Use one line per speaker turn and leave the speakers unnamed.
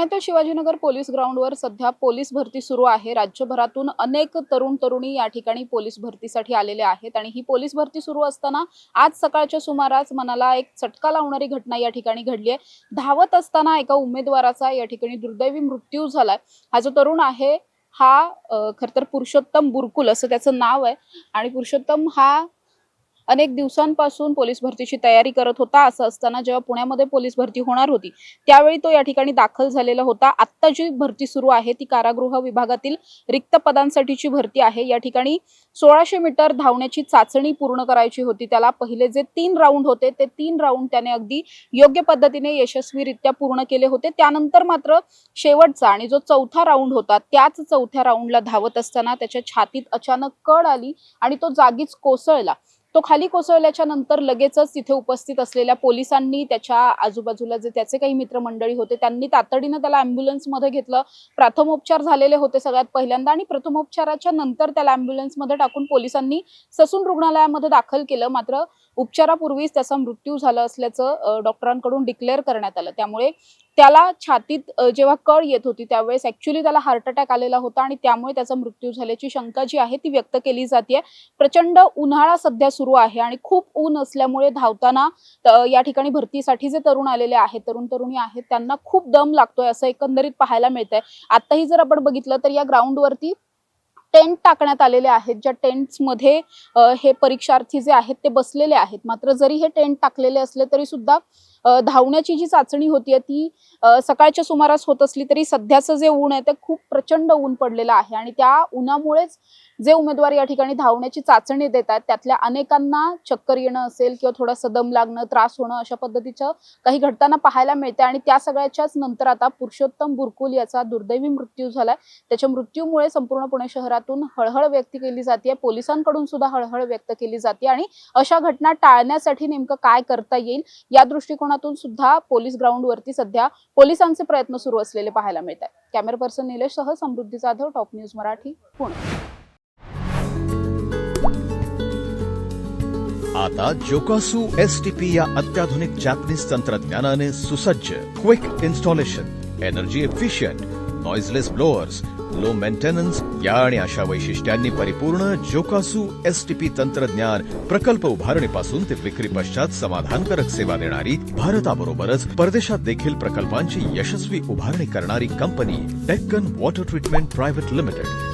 पुण्यातील शिवाजीनगर पोलीस ग्राउंडवर सध्या पोलीस भरती सुरू आहे। राज्यभरातून अनेक तरुण तरुणी या ठिकाणी पोलीस भरतीसाठी आलेले आहेत आणि ही पोलीस भरती सुरू असताना आज सकाळच्या सुमारास मनाला एक चटका लावणारी घटना या ठिकाणी घडली आहे। धावत असताना एका उमेदवाराचा या ठिकाणी दुर्दैवी मृत्यू झालाय। हा जो तरुण आहे हा खरतर पुरुषोत्तम बुरकुल असं त्याचं नाव आहे आणि पुरुषोत्तम हा अनेक दिवसांपासून पोलीस भरतीची तयारी करत होता। असं असताना जेव्हा पुण्यामध्ये पोलीस भरती होणार होती त्यावेळी तो या ठिकाणी दाखल झालेला होता। आता जी भरती सुरू आहे ती कारागृह विभागातील रिक्त पदांसाठीची भरती आहे। या ठिकाणी 1600 मीटर धावण्याची चाचणी पूर्ण करायची होती। त्याला पहिले जे 3 राऊंड होते ते 3 राऊंड त्याने अगदी योग्य पद्धतीने यशस्वीरित्या पूर्ण केले होते। त्यानंतर मात्र शेवटचा आणि जो चौथा राऊंड होता त्याच चौथ्या राऊंडला धावत असताना त्याच्या छातीत अचानक कड आली आणि तो जागीच कोसळला। तो खाली कोसळल्याच्या नंतर लगेचच तिथे उपस्थित असलेल्या पोलिसांनी त्याच्या आजूबाजूला जे त्याचे काही मित्रमंडळी होते त्यांनी तातडीने त्याला ॲम्ब्युलन्स मध्ये घेतलं। प्रथमोपचार झालेले होते सगळ्यात पहिल्यांदा आणि प्रथमोपचाराच्या नंतर त्याला ॲम्ब्युलन्स मध्ये टाकून पोलिसांनी ससून रुग्णालयामध्ये दाखल केलं। मात्र उपचारापूर्वीच त्याचा मृत्यू झाला असल्याचं डॉक्टरांकडून डिक्लेअर करण्यात आलं। त्यामुळे त्याला छातीत जेव्हा कळ येत होती त्यावेळेस ॲक्च्युअली त्याला हार्ट अटॅक आलेला होता आणि त्यामुळे त्याचा मृत्यू झाल्याची शंका जी आहे ती व्यक्त केली जाते। प्रचंड उन्हाळा सध्या सुरू आहे आणि खूप ऊन असल्यामुळे धावताना या ठिकाणी भरतीसाठी जे तरुण आलेले आहेत तरुण तरुणी आहेत त्यांना खूप दम लागतोय असं एकंदरीत पाहायला मिळतंय। आताही जर आपण बघितलं तर या ग्राउंडवरती टेंट टाकण्यात आलेले आहेत। ज्या टेंट्समध्ये हे परीक्षार्थी जे आहेत ते बसलेले आहेत। मात्र जरी हे टेंट टाकलेले असले तरी सुद्धा धावण्याची जी चाचणी होती ती सकाळच्या सुमारास होत असली तरी सध्याचं जे ऊन आहे ते खूप प्रचंड ऊन पडलेलं आहे आणि त्या उन्हामुळेच जे उमेदवार या ठिकाणी धावण्याची चाचणी देतात त्यातल्या अनेकांना चक्कर येणं असेल किंवा थोडासा दम लागणं त्रास होणं अशा पद्धतीचं काही घटना पाहायला मिळते आणि त्या सगळ्याच्याच नंतर आता पुरुषोत्तम बुरकुल याचा दुर्दैवी मृत्यू झालाय। त्याच्या मृत्यूमुळे संपूर्ण पुणे शहरातून हळहळ व्यक्त केली जाते। पोलिसांकडून सुद्धा हळहळ व्यक्त केली जाते आणि अशा घटना टाळण्यासाठी नेमकं काय करता येईल या दृष्टिकोनातून सुद्धा पोलीस ग्राउंडवरती सध्या पोलिसांचे प्रयत्न सुरू असलेले पाहायला मिळतात। कॅमेरा पर्सन निलेश सह समृद्धी जाधव, टॉप न्यूज मराठी, पुणे।
आता जोकासू एसटीपी या अत्याधुनिक जॅपनीज तंत्रज्ञानाने सुसज्ज quick installation, energy efficient, noiseless blowers, low maintenance या आणि अशा वैशिष्ट्यांनी परिपूर्ण जोकासू एसटीपी तंत्रज्ञान प्रकल्प उभारणीपासून ते विक्री पश्चात समाधानकारक सेवा देणारी भारताबरोबरच परदेशात देखील प्रकल्पांची यशस्वी उभारणी करणारी company Deccan water treatment private limited.